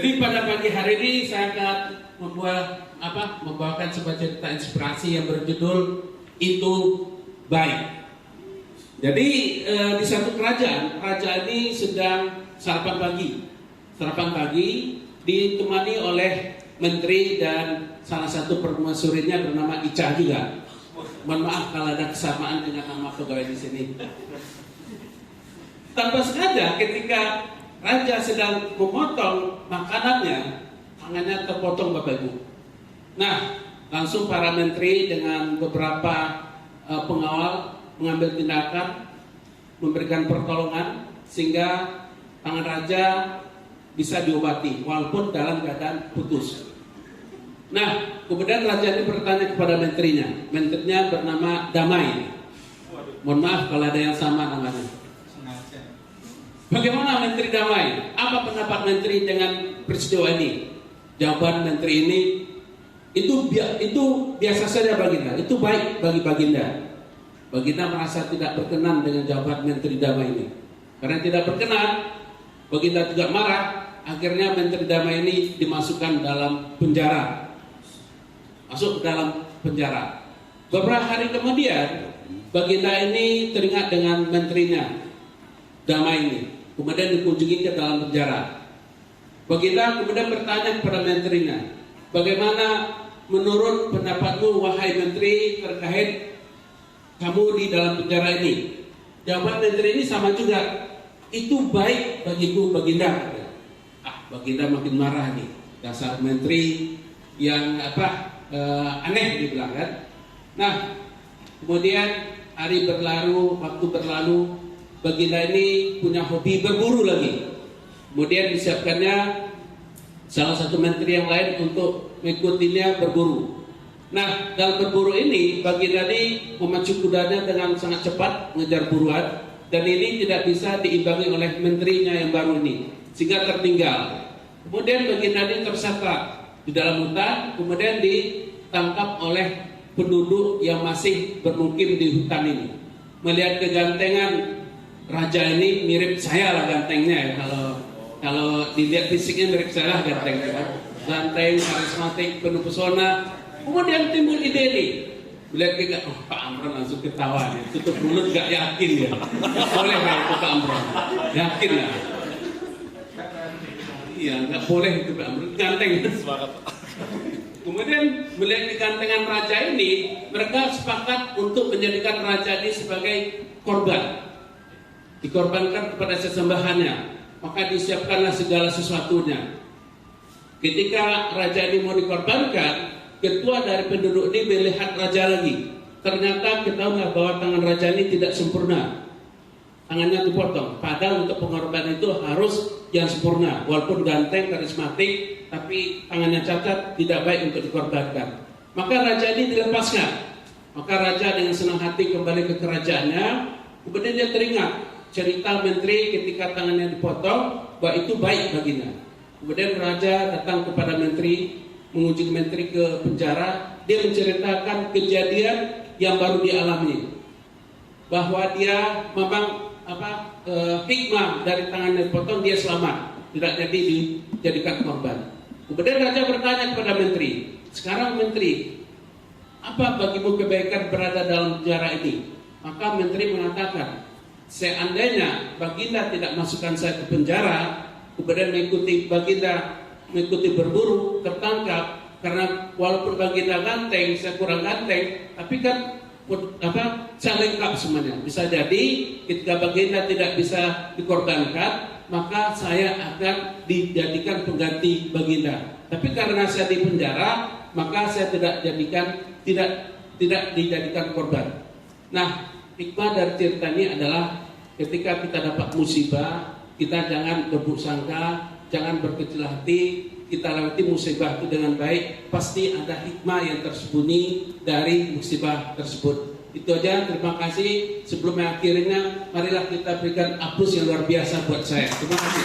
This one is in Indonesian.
Jadi pada pagi hari ini saya akan membawakan sebuah cerita inspirasi yang berjudul Itu Baik. Jadi di satu kerajaan ini sedang sarapan pagi ditemani oleh menteri dan salah satu permaisurinya bernama Ica juga. Mohon maaf kalau ada kesamaan dengan nama pegawai di sini. Tanpa sengaja ketika raja sedang memotong makanannya, tangannya terpotong Bapak Ibu. Nah, langsung para menteri dengan beberapa pengawal mengambil tindakan, memberikan pertolongan sehingga tangan raja bisa diobati walaupun dalam keadaan putus. Nah, kemudian raja ini bertanya kepada menterinya bernama Damai. Mohon maaf kalau ada yang sama namanya. Bagaimana Menteri Damai? Apa pendapat menteri dengan peristiwa ini? Jawaban menteri ini itu biasa saja Baginda. Itu baik bagi Baginda. Baginda merasa tidak berkenan dengan jawaban Menteri Damai ini. Karena tidak berkenan, Baginda juga marah. Akhirnya Menteri Damai ini dimasukkan dalam penjara. Masuk ke dalam penjara. Beberapa hari kemudian, Baginda ini teringat dengan menterinya Damai ini. Kemudian dikunjungi ke dalam penjara. Baginda kemudian bertanya kepada menterinya, bagaimana menurut pendapatmu wahai menteri terkait kamu di dalam penjara ini? Jawaban menteri ini sama juga, itu baik bagiku Baginda. Baginda makin marah nih, dasar menteri yang aneh dibilang kan. Nah, kemudian hari berlalu, waktu berlalu, Baginda ini punya hobi berburu lagi. Kemudian disiapkannya salah satu menteri yang lain untuk mengikutinya berburu. Nah, dalam berburu ini Baginda ini memacu kudanya dengan sangat cepat mengejar buruan, dan ini tidak bisa diimbangi oleh menterinya yang baru ini, sehingga tertinggal. Kemudian Baginda ini tersesat di dalam hutan, kemudian ditangkap oleh penduduk yang masih bermukim di hutan ini. Melihat kegantengan raja ini, mirip saya lah gantengnya ya, kalau dilihat fisiknya mirip saya lah gantengnya kan. Ganteng, karismatik, penuh pesona. Kemudian timbul ide ini, melihat Pak Amron langsung ketawa nih, tutup mulut gak yakin ya. Boleh gak itu Pak Amron? Yakin lah. Iya, gak boleh itu Pak Amron, ganteng. Kemudian melihat kegantengan raja ini, mereka sepakat untuk menjadikan raja ini sebagai korban. Dikorbankan kepada sesembahannya, maka disiapkanlah segala sesuatunya. Ketika raja ini mau dikorbankan, ketua dari penduduk ini melihat raja lagi. Ternyata ketahuilah bahwa tangan raja ini tidak sempurna, tangannya dipotong. Padahal untuk pengorbanan itu harus yang sempurna, walaupun ganteng, karismatik, tapi tangannya cacat, tidak baik untuk dikorbankan. Maka raja ini dilepaskan. Maka raja dengan senang hati kembali ke kerajaannya. Kemudian dia teringat cerita menteri ketika tangannya dipotong, bahwa itu baik baginya. Kemudian raja datang kepada menteri, mengunjungi menteri ke penjara. Dia menceritakan kejadian yang baru dialami, bahwa dia memang hikmah dari tangannya dipotong, dia selamat, tidak jadi dijadikan korban. Kemudian raja bertanya kepada menteri, sekarang menteri, apa bagimu kebaikan berada dalam penjara ini? Maka menteri mengatakan, seandainya Baginda tidak masukkan saya ke penjara, kemudian mengikuti Baginda, mengikuti berburu, tertangkap, karena walaupun Baginda ganteng, saya kurang ganteng, tapi kan saya lengkap semuanya. Bisa jadi ketika Baginda tidak bisa dikorbankan, maka saya akan dijadikan pengganti Baginda. Tapi karena saya di penjara, maka saya tidak dijadikan korban. Nah, hikmah dari cerita ini adalah ketika kita dapat musibah, kita jangan berburuk sangka, jangan berkecil hati, kita lewati musibah itu dengan baik. Pasti ada hikmah yang tersembunyi dari musibah tersebut. Itu aja, terima kasih. Sebelum akhirnya, marilah kita berikan aplaus yang luar biasa buat saya. Terima kasih.